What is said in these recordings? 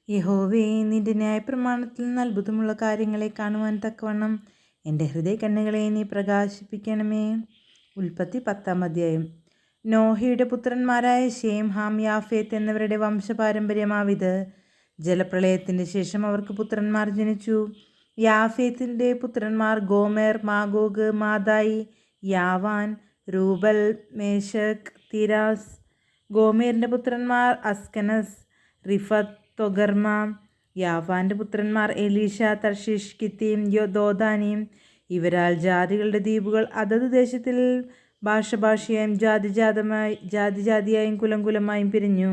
യഹോവേ, നിന്റെ ന്യായപ്രമാണത്തിൽ നിന്ന് അത്ഭുതമുള്ള കാര്യങ്ങളെ കാണുവാൻ തക്കവണ്ണം എൻ്റെ ഹൃദയകണ്ണുകളെ നീ പ്രകാശിപ്പിക്കണമേ. ഉൽപ്പത്തി 10-ാം അധ്യായം. നോഹയുടെ പുത്രന്മാരായ ശേം, ഹാം, യാഫേത്ത് എന്നിവരുടെ വംശപാരമ്പര്യമാവിത്. ജലപ്രളയത്തിൻ്റെ ശേഷം അവർക്ക് പുത്രന്മാർ ജനിച്ചു. യാഫേത്തിൻ്റെ പുത്രന്മാർ ഗോമെർ, മാഗോഗ്, മാദായി, യാവാൻ, രൂബൽ, മേശക്, തിരാസ്. ഗോമേറിൻ്റെ പുത്രന്മാർ അസ്കനസ്, റിഫത്ത്, തൊഗർമ. യാവാൻ്റെ പുത്രന്മാർ എലീഷ, തർഷീഷ്, കിത്തീം, ദോദാനീം. ഇവരാൽ ജാതികളുടെ ദ്വീപുകൾ അതത് ദേശത്തിൽ ഭാഷയായും ജാതിയായും കുലമായും പിരിഞ്ഞു.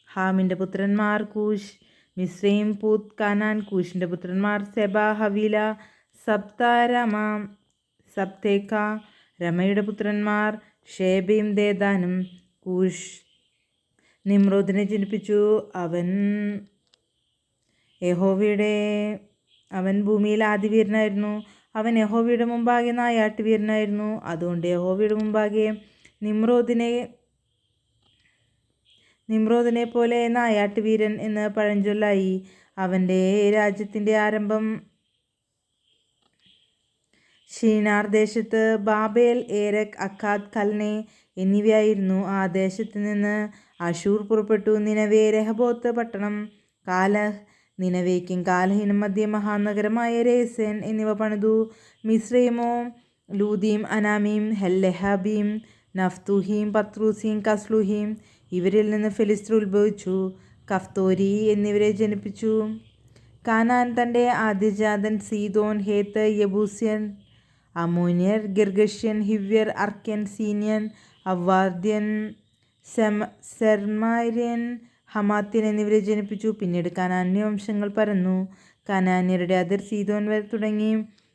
ഹാമിൻ്റെ പുത്രന്മാർ കൂഷ്, മിസ്രൈം, പൂത്ത്, കാനാൻ. കൂഷിൻ്റെ പുത്രന്മാർ സെബ, ഹവീല, സബ്ത, രമ, സബ്തേക്ക. രമയുടെ പുത്രന്മാർ ഷേബയും ദേദാനും. കൂഷ് നിമ്രോദിനെ ജനിപ്പിച്ചു. അവൻ ഭൂമിയിൽ ആദിവീരനായിരുന്നു. അവൻ യഹോവയുടെ മുമ്പാകെ നായാട്ടുവീരനായിരുന്നു. അതുകൊണ്ട് യഹോവയുടെ മുമ്പാകെ നിമ്രോദിനെ പോലെ നായാട്ടുവീരൻ എന്ന് പഴഞ്ചൊല്ലായി. അവൻ്റെ രാജ്യത്തിൻ്റെ ആരംഭം ഷീനാർ ദേശത്ത് ബാബേൽ, ഏരക്, അക്കാദ്, കൽനെ എന്നിവയായിരുന്നു. ആ ദേശത്ത് നിന്ന് അശൂർ പുറപ്പെട്ടു നിനവേ, രഹബോത്ത് പട്ടണം, കാലഹ്, നിനവേക്കും കാലഹിനും മധ്യ മഹാനഗരമായ രേസൻ എന്നിവ പണിതു. മിസ്രൈമോ, ലൂദീം, അനാമീം, ഹെല്ലഹാബീം, നഫ്തൂഹീം, പത്രൂസീം, കസ്ലൂഹീം. ഇവരിൽ നിന്ന് ഫെലിസ്തർ ഉത്ഭവിച്ചു. കഫ്തോരി എന്നിവരെ ജനിപ്പിച്ചു. കാനാൻ തൻ്റെ ആദ്യജാതൻ സീദോൻ, ഹേത്ത്, യബൂസ്യൻ, അമോന്യർ, ഗിർഗഷ്യൻ, ഹിവ്യർ, അർക്യൻ, സീന്യൻ, അവ്വാദ്യൻ, സെർമാര്യൻ, ഹമാത്യൻ എന്നിവരെ ജനിപ്പിച്ചു. പിന്നീട് കനാന്യ വംശങ്ങൾ പരന്നു. കനാന്യരുടെ അതിർ സീദോൻ വരെ തുടങ്ങി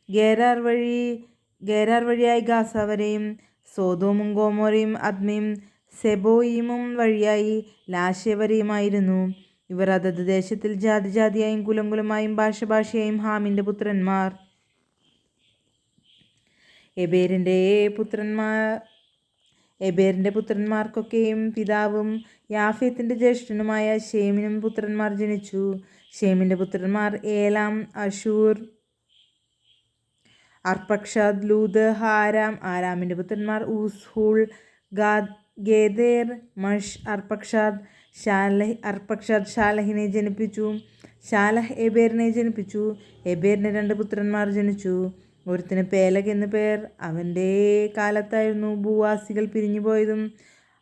ഗേരാർ വഴിയായി ഗാസ വരെയും, സോദോമും ഗോമോരയും അദ്മയും സെബോയിമും വഴിയായി ലാശെ വരെയുമായിരുന്നു. ഇവർ അതത് ദേശത്തിൽ ജാതിയായും കുലമായും ഭാഷയായും ഹാമിൻ്റെ പുത്രന്മാർ. എബേറിൻ്റെ പുത്രന്മാർക്കൊക്കെയും പിതാവും യാഫേത്തിൻ്റെ ജ്യേഷ്ഠനുമായ ശേമിനും പുത്രന്മാർ ജനിച്ചു. ശേമിൻ്റെ പുത്രന്മാർ ഏലാം, അശൂർ, അർപ്പക്ഷാദ്, ലൂദ്, ഹാരാം. ആരാമിൻ്റെ പുത്രന്മാർ ഊസ്, ഹൂൾ, ഗേദേർ, മഷ്. അർപ്പക്ഷാദ് ഷാലഹിനെ ജനിപ്പിച്ചു. ഷാലഹ് എബേറിനെ ജനിപ്പിച്ചു. എബേറിന് 2 പുത്രന്മാർ ജനിച്ചു. ഒരുത്തിന് പേലഗ് എന്നു പേർ. അവൻ്റെ കാലത്തായിരുന്നു ഭൂവാസികൾ പിരിഞ്ഞുപോയതും.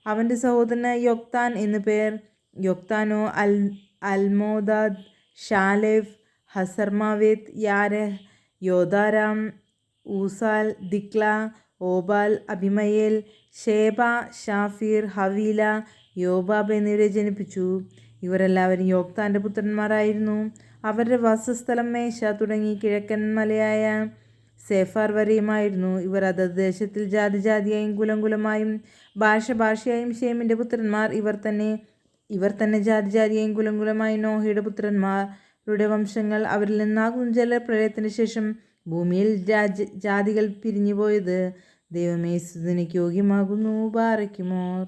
അവൻ്റെ സഹോദരന് യൊക്താൻ എന്നു പേർ. യൊക്താനോ അൽമോദാദ്, ഷാലെഫ്, ഹസർമാവേത്ത്, യാരഹ്, യോദാരാം, ഊസാൽ, ദിക്ല, ഓബാൽ, അബിമയേൽ, ഷേബ, ഷാഫീർ, ഹവീല, യോബാബ് എന്നിവരെ ജനിപ്പിച്ചു. ഇവരെല്ലാവരും യോക്താൻ്റെ പുത്രന്മാരായിരുന്നു. അവരുടെ വാസസ്ഥലം മേശ തുടങ്ങി കിഴക്കൻ മലയായ സേഫാർ വരെയുമായിരുന്നു. ഇവർ അതത് ദേശത്തിൽ ജാതിയായും കുലമായും ഭാഷയായും. ശേമിൻ്റെ പുത്രന്മാർ ഇവർ തന്നെ ജാതിയായും കുലമായും. നോഹയുടെ പുത്രന്മാരുടെ വംശങ്ങൾ. അവരിൽ നിന്നാകുന്നു ജലപ്രളയത്തിന് ശേഷം ഭൂമിയിൽ ജാതികൾ പിരിഞ്ഞുപോയത്. ദൈവമേ, സ്തുതിക്ക് യോഗ്യമാകുന്നു. ബാറയ്ക്കുമോർ.